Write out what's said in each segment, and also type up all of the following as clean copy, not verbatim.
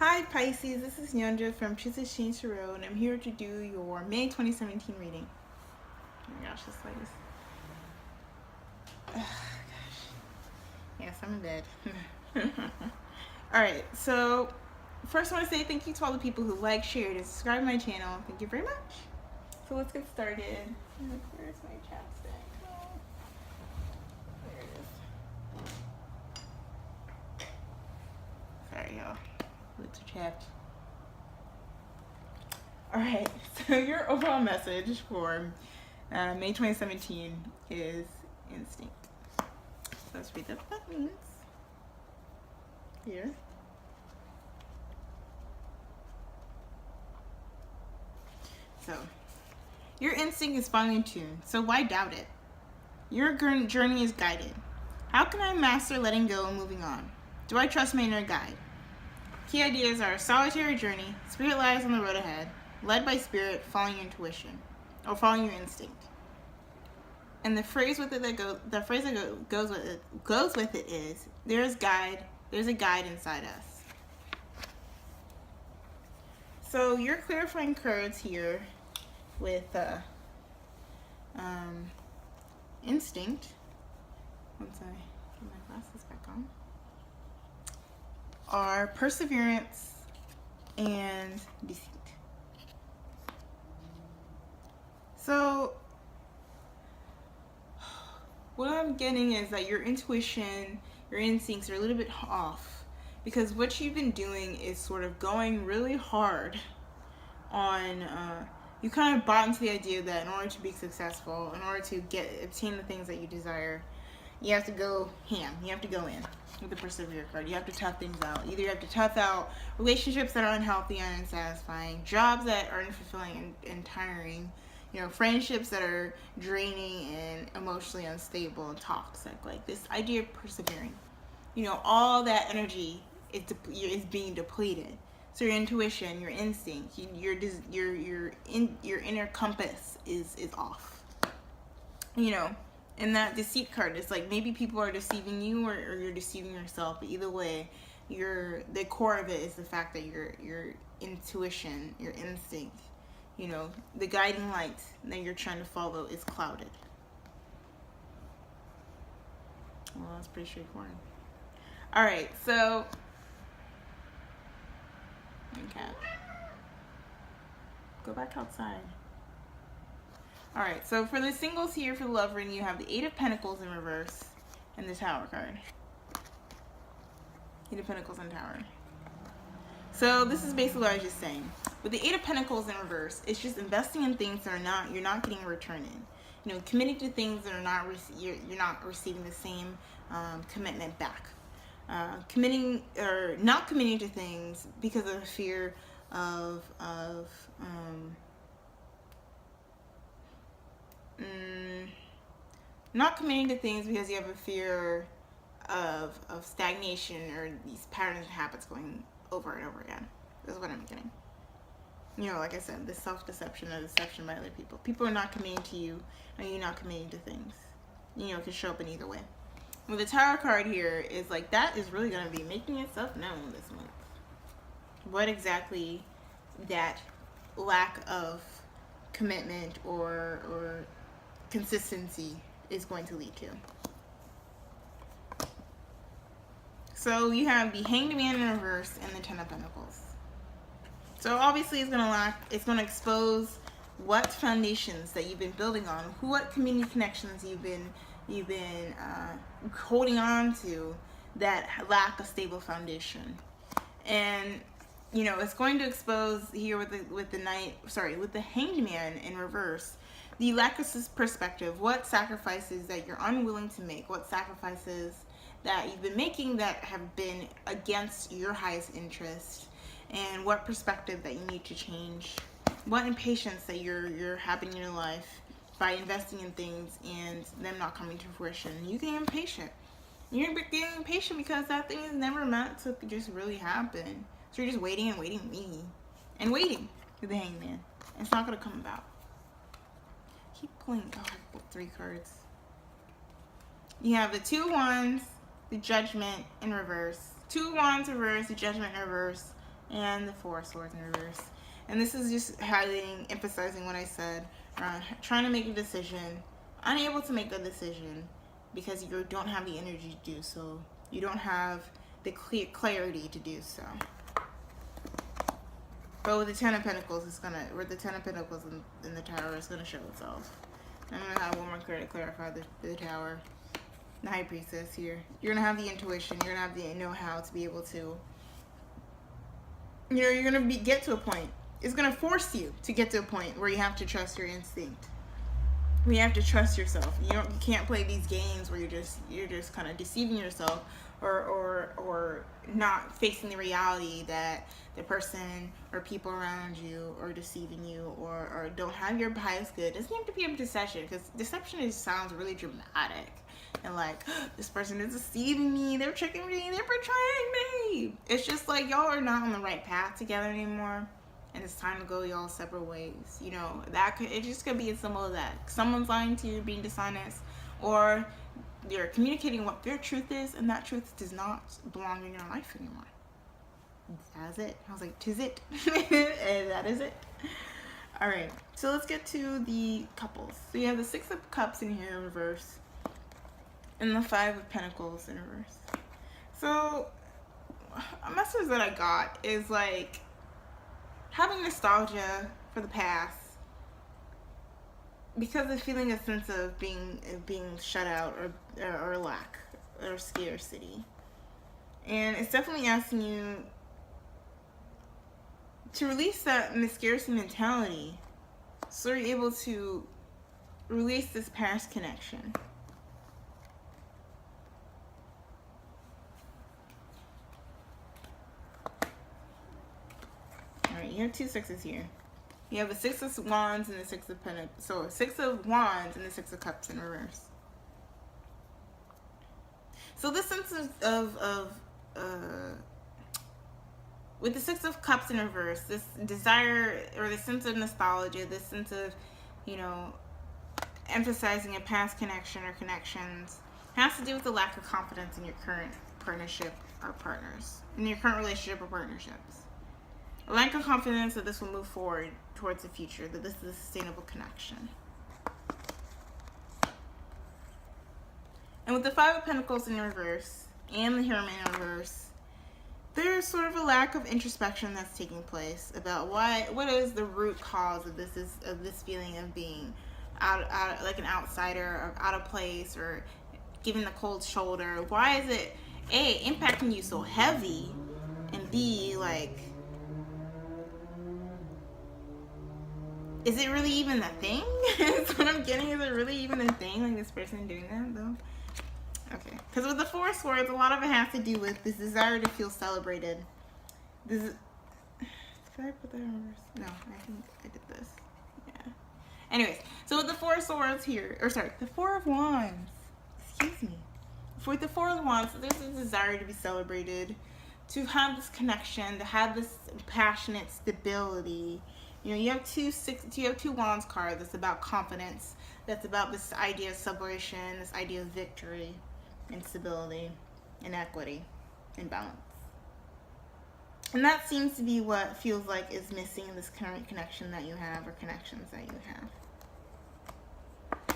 Hi Pisces, this is Nyanja from Choose to Change the Road, and I'm here to do your May 2017 reading. Oh my gosh, this light is... Gosh. Yes, I'm in bed. Alright, so first I want to say thank you to all the people who like, shared, and subscribed to my channel. Thank you very much. So let's get started. Where's my chapstick? Oh, there it is. Sorry, y'all. Lips are chapped. Alright, so your overall message for May 2017 is instinct. So let's read what that means here. So, your instinct is finely tuned, so why doubt it? Your journey is guided. How can I master letting go and moving on? Do I trust my inner guide? Key ideas are a solitary journey, spirit lies on the road ahead, led by spirit, following your intuition, or following your instinct. And the phrase with it that goes with it is, there's a guide inside us. So your clarifying cards here with instinct. Once I get my glasses back on, are perseverance and deceit. So what I'm getting is that your intuition, your instincts are a little bit off, because what you've been doing is sort of going really hard on you kind of bought into the idea that in order to be successful, in order to obtain the things that you desire, you have to go ham. You have to go in with the persevere card. You have to tough things out. Either you have to tough out relationships that are unhealthy and unsatisfying, jobs that are unfulfilling and tiring, friendships that are draining and emotionally unstable and toxic. Like this idea of persevering. All that energy is being depleted. So your intuition, your instinct, your inner compass is off. And that deceit card is like maybe people are deceiving you or you're deceiving yourself. But either way, the core of it is the fact that your intuition, your instinct, the guiding light that you're trying to follow is clouded. Well, that's pretty straightforward. All right, so okay, go back outside. All right, so for the singles here, for the love ring, you have the Eight of Pentacles in reverse and the Tower card. Eight of Pentacles and Tower. So this is basically what I was just saying. With the Eight of Pentacles in reverse, it's just investing in things that you're not getting a return in. Committing to things that are you're not receiving the same commitment back. Committing or not committing to things because of the fear of not committing to things because you have a fear of stagnation or these patterns and habits going over and over again. That's what I'm getting. Like I said, this self-deception or deception by other people. People are not committing to you, and you're not committing to things. It can show up in either way. Well, the Tower card here is like that is really going to be making itself known this month. What exactly that lack of commitment or consistency is going to lead to. So you have the Hanged Man in reverse and the Ten of Pentacles. So obviously it's going to expose what foundations that you've been building on, what community connections you've been holding on to that lack a stable foundation. And it's going to expose here with the Hanged Man in reverse, the lack of perspective, what sacrifices that you're unwilling to make, what sacrifices that you've been making that have been against your highest interest, and what perspective that you need to change, what impatience that you're having in your life by investing in things and them not coming to fruition. You get impatient. You're getting impatient because that thing is never meant to just really happen. So you're just waiting and waiting for the Hanged Man. It's not going to come about. Keep pulling. Oh, I pulled 3 cards. You have the Two of Wands, the Judgment in reverse. Two of Wands reverse, the Judgment in reverse, and the Four of Swords in reverse. And this is just highlighting, emphasizing what I said, trying to make a decision, unable to make a decision because you don't have the energy to do so. You don't have the clear clarity to do so. But with the Ten of Pentacles, with the Ten of Pentacles in the Tower, it's gonna show itself. I'm gonna have one more card to clarify the Tower. The High Priestess here. You're gonna have the intuition. You're gonna have the know-how to be able to. You're gonna get to a point. It's gonna force you to get to a point where you have to trust your instinct. You have to trust yourself. You can't play these games where you're just kind of deceiving yourself, or not facing the reality that the person or people around you are deceiving you, or don't have your highest good. It doesn't have to be a deception, because deception just sounds really dramatic and like, this person is deceiving me, they're tricking me, they're betraying me. It's just like, y'all are not on the right path together anymore, and it's time to go y'all separate ways. You know, it just could be a symbol of that. Someone's lying to you, being dishonest, or you're communicating what their truth is, and that truth does not belong in your life anymore. That's it. I was like, 'tis it. And that is it. All right, so let's get to the couples. So you have the Six of Cups in here in reverse, and the Five of Pentacles in reverse. So a message that I got is like, having nostalgia for the past because of feeling a sense of being shut out, or lack, or scarcity. And it's definitely asking you to release that scarcity mentality, so you're able to release this past connection. Alright, you have two sixes here. You have the Six of Wands and the Six of Pentacles. So Six of Wands and the Six of Cups in reverse. So this sense with the Six of Cups in reverse, this desire, or the sense of nostalgia, this sense of, you know, emphasizing a past connection or connections, has to do with the lack of confidence in your current partnership or partners, in your current relationship or partnerships. A lack of confidence that this will move forward towards the future, that this is a sustainable connection. And with the Five of Pentacles in reverse and the Hermit in reverse, there's sort of a lack of introspection that's taking place about what is the root cause of this feeling of being out like an outsider, or out of place, or giving the cold shoulder. Why is it A, impacting you so heavy, and B, like, is it really even a thing? That's what I'm getting. Is it really even a thing? Like, this person doing that, though? Okay. Because with the Four of Swords, a lot of it has to do with this desire to feel celebrated. Did I put that in reverse? No, I think I did this. Yeah. Anyways, so with the Four of Swords here, or sorry, the Four of Wands. Excuse me. With the Four of Wands, there's a desire to be celebrated, to have this connection, to have this passionate stability. You know, you have two Wands cards. That's about confidence. That's about this idea of celebration, this idea of victory, and stability, and equity, and balance. And that seems to be what feels like is missing in this current connection that you have, or connections that you have.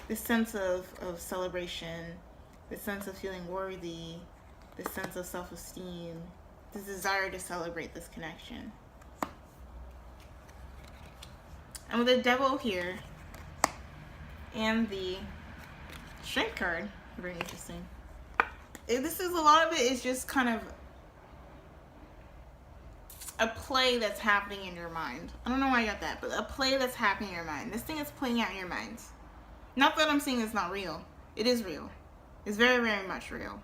This sense of celebration, this sense of feeling worthy, this sense of self-esteem, this desire to celebrate this connection. And with the Devil here, and the Strength card, very interesting. This is, a lot of it is just kind of a play that's happening in your mind. I don't know why I got that, but a play that's happening in your mind. This thing is playing out in your mind. Not that I'm saying it's not real. It is real. It's very, very much real.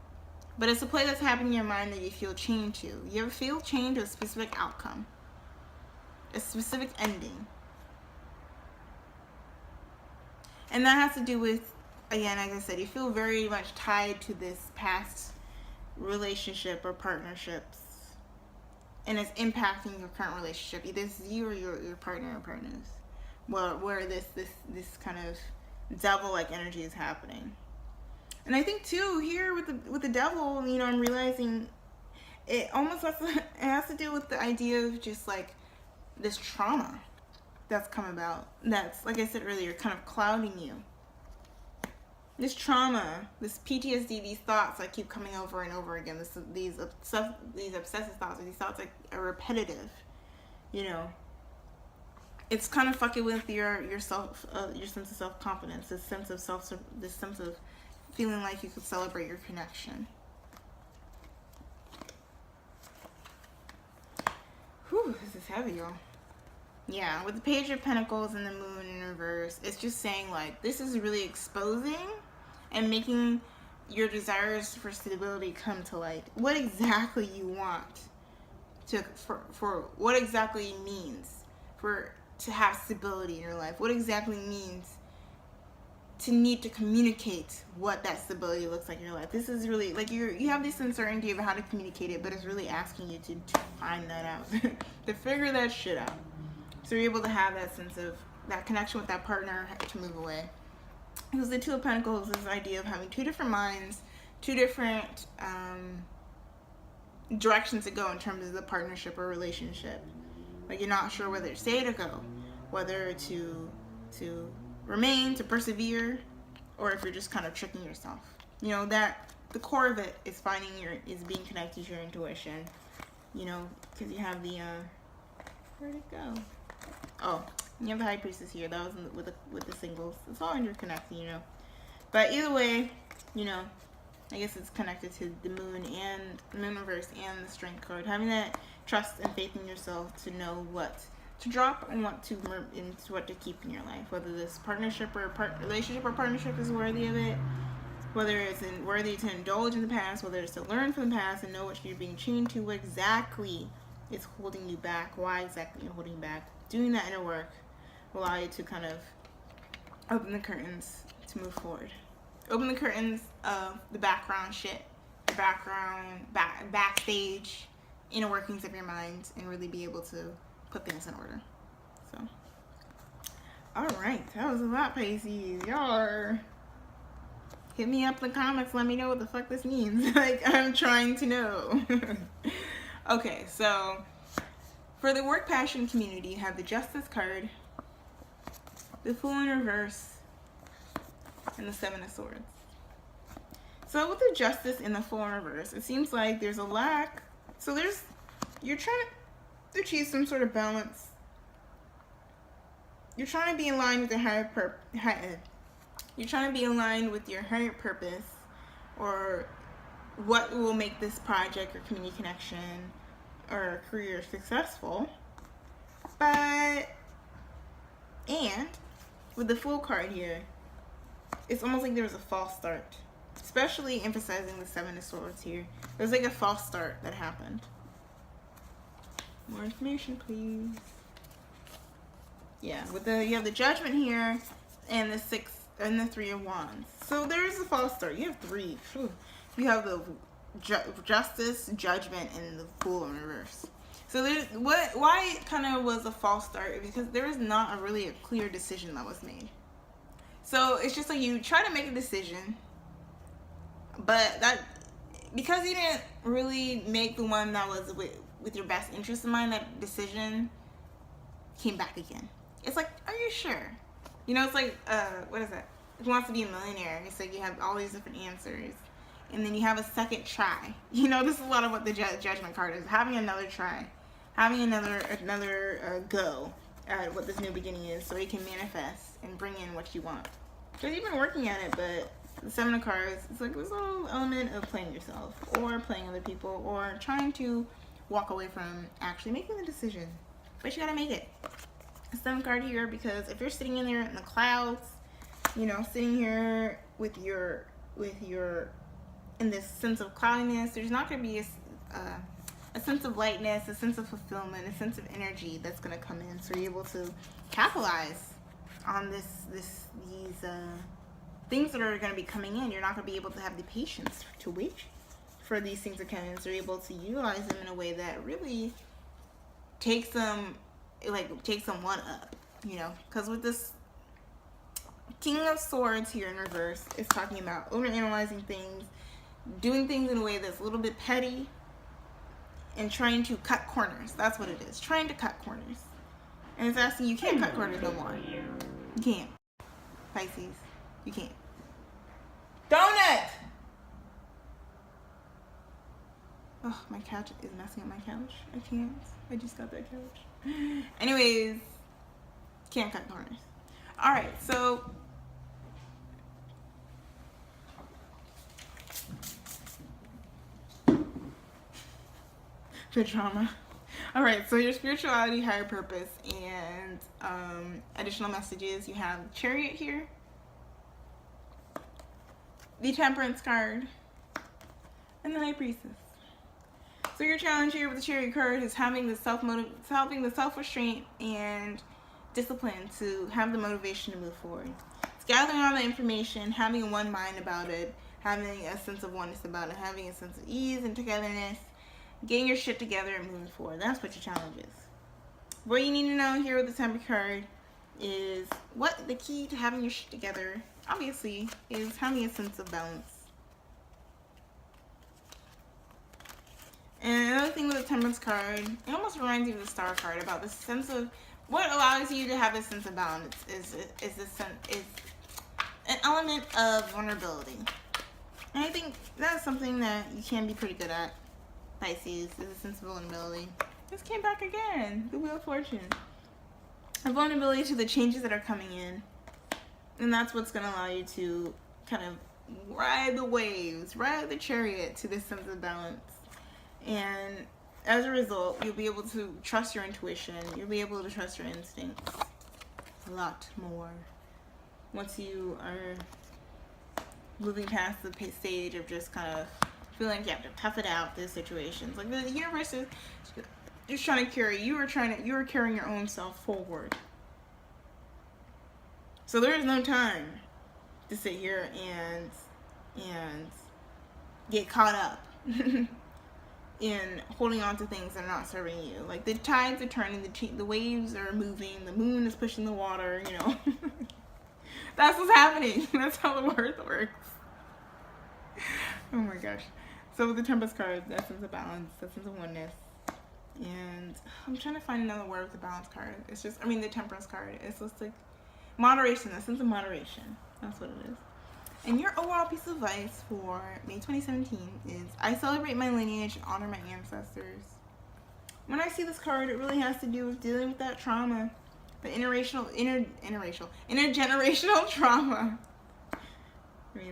But it's a play that's happening in your mind that you feel chained to. You ever feel chained to a specific outcome? A specific ending? And that has to do with, again, like I said, you feel very much tied to this past relationship or partnerships, and it's impacting your current relationship. Either it's you or your partner or partners. Where this kind of devil-like energy is happening. And I think too here with the Devil, you know, I'm realizing it almost has to do with the idea of just like this trauma that's come about, that's, like I said earlier, kind of clouding you. This trauma, this PTSD, these thoughts that keep coming over and over again, these obsessive thoughts, or these thoughts that are repetitive, you know, it's kind of fucking with your self, your sense of self-confidence, this sense of feeling like you could celebrate your connection. Whew, this is heavy, y'all. Yeah, with the Page of Pentacles and the Moon in reverse, it's just saying like this is really exposing and making your desires for stability come to light. What exactly you want for what exactly means to have stability in your life. What exactly means to need to communicate what that stability looks like in your life. This is really like you have this uncertainty of how to communicate it, but it's really asking you to find that out, to figure that shit out. So you're able to have that sense of that connection with that partner to move away. Because the Two of Pentacles is this idea of having two different minds, two different directions to go in terms of the partnership or relationship. Like you're not sure whether to stay or go, whether to remain, to persevere, or if you're just kind of tricking yourself. You know, that the core of it is is being connected to your intuition. You know, because you have the where'd it go? Oh, you have the High Priestess here. That was with the singles. It's all interconnected, you know. But either way, you know, I guess it's connected to the Moon and the Moon reverse and the Strength card. Having that trust and faith in yourself to know what to drop and what to keep in your life. Whether this partnership or relationship or partnership is worthy of it. Whether it's worthy to indulge in the past. Whether it's to learn from the past and know what you're being chained to. What exactly is holding you back? Why exactly you're holding back? Doing that inner work will allow you to kind of open the curtains to move forward. Open the curtains of the background shit, the backstage, inner workings of your mind, and really be able to put things in order. So, all right, that was a lot, Pisces. Y'all hit me up in the comments. Let me know what the fuck this means. Like, I'm trying to know. Okay, so for the work passion community, you have the Justice card, the Fool in reverse, and the Seven of Swords. So with the Justice and the Fool in reverse, it seems like there's a lack. So you're trying to achieve some sort of balance. You're trying to be in line with your You're trying to be aligned with your higher purpose, or what will make this project or community connection or career successful. And with the Fool card here, it's almost like there was a false start. Especially emphasizing the Seven of Swords here. There's like a false start that happened. More information, please. Yeah, you have the Judgment here and the Six and the Three of Wands. So there is a false start. You have three. You have the Justice, Judgment, and the Fool in reverse. So why it kind of was a false start? Because there is not really a clear decision that was made. So it's just like you try to make a decision, but because you didn't really make the one that was with your best interest in mind, that decision came back again. It's like, are you sure? You know, it's like, what is that? Who Wants to Be a Millionaire? It's like you have all these different answers, and then you have a second try. You know, this is a lot of what the Judgment card is. Having another try. Having another go at what this new beginning is, so you can manifest and bring in what you want. Because you've been working at it, but the Seven of Cards, it's like this little element of playing yourself, or playing other people, or trying to walk away from actually making the decision. But you gotta make it. The Seven card here, because if you're sitting in there in the clouds, you know, sitting here with your in this sense of cloudiness, there's not gonna be a sense of lightness, a sense of fulfillment, a sense of energy that's gonna come in. So you're able to capitalize on these things that are going to be coming in. You're not going to be able to have the patience to wait for these things to come in. So you're able to utilize them in a way that really takes them one up, you know. Because with this King of Swords here in reverse, it's talking about overanalyzing things, doing things in a way that's a little bit petty, and trying to cut corners. That's what it is. Trying to cut corners. And it's asking, you can't cut corners no more. You can't. Pisces, you can't. Donut! Oh, my couch is messing up my couch. I can't. I just got that couch. Anyways, can't cut corners. Alright, so for trauma. Alright, so your spirituality, higher purpose, and additional messages. You have the Chariot here, the Temperance card, and the High Priestess. So your challenge here with the Chariot card is having the self-restraint and discipline to have the motivation to move forward. It's gathering all the information, having one mind about it, having a sense of oneness about it, having a sense of ease and togetherness, getting your shit together and moving forward. That's what your challenge is. What you need to know here with the Temperance card is what the key to having your shit together, obviously, is having a sense of balance. And another thing with the Temperance card, it almost reminds you of the Star card about the sense of what allows you to have a sense of balance is an element of vulnerability. And I think that's something that you can be pretty good at, Pisces, is a sense of vulnerability. This came back again, the Wheel of Fortune. A vulnerability to the changes that are coming in. And that's what's going to allow you to kind of ride the waves, ride the chariot to this sense of balance. And as a result, you'll be able to trust your intuition. You'll be able to trust your instincts a lot more once you are moving past the stage of just kind of feeling like you have to tough it out through situations. Like the universe is just trying to carry you. You are carrying your own self forward. So there is no time to sit here and get caught up in holding on to things that are not serving you. Like the tides are turning, the waves are moving, the moon is pushing the water, you know. That's what's happening. That's how the earth works. Oh my gosh. So with the Temperance card, that sense of balance, that sense of oneness. And I'm trying to find another word with the Balance card. It's just, the Temperance card. It's just like moderation, that sense of moderation. That's what it is. And your overall piece of advice for May 2017 is, I celebrate my lineage and honor my ancestors. When I see this card, it really has to do with dealing with that trauma, the intergenerational trauma. Let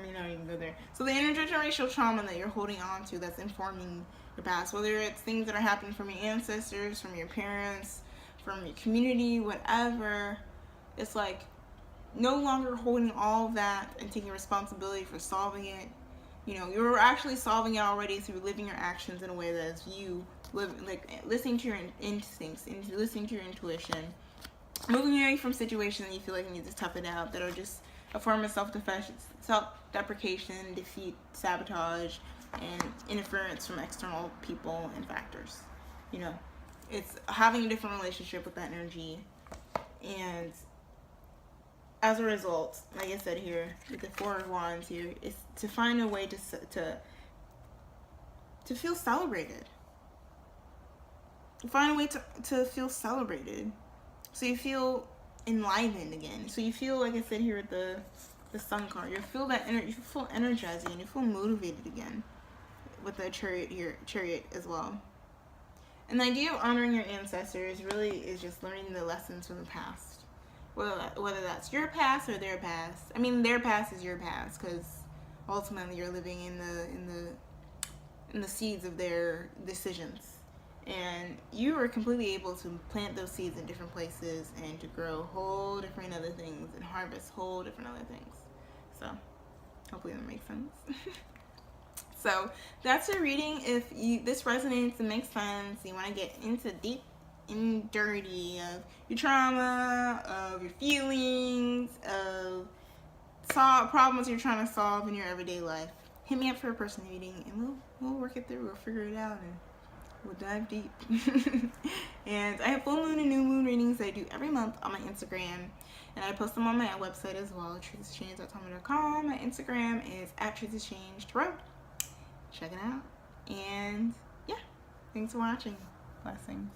me not even go there. So the intergenerational trauma that you're holding on to, that's informing your past, whether it's things that are happening from your ancestors, from your parents, from your community, whatever, it's like no longer holding all of that and taking responsibility for solving it. You know, you're actually solving it already through living your actions in a way that is you listening to your instincts, and listening to your intuition, moving away from situations that you feel like you need to tough it out, that are just a form of self-deprecation, defeat, sabotage, and interference from external people and factors. You know, it's having a different relationship with that energy. And as a result, like I said here, with the Four of Wands here, is to find a way to feel celebrated. Find a way to feel celebrated, so you feel enlivened again. So you feel, like I said here with the Sun card, you feel that energy, you feel energized again, you feel motivated again with the Chariot here, Chariot as well. And the idea of honoring your ancestors really is just learning the lessons from the past. Whether that's your past or their past. Their past is your past, because ultimately you're living in the seeds of their decisions, and you are completely able to plant those seeds in different places and to grow whole different other things and harvest whole different other things. So hopefully that makes sense. So that's your reading. If this resonates and makes sense, you want to get into deep and dirty of your trauma, of your feelings, of problems you're trying to solve in your everyday life, hit me up for a personal reading, and we'll work it through. We'll figure it out, and we'll dive deep. And I have full moon and new moon readings that I do every month on my Instagram, and I post them on my website as well, truthexchange.tumblr.com. My Instagram is @truthexchange. Check it out, and yeah. Thanks for watching. Blessings.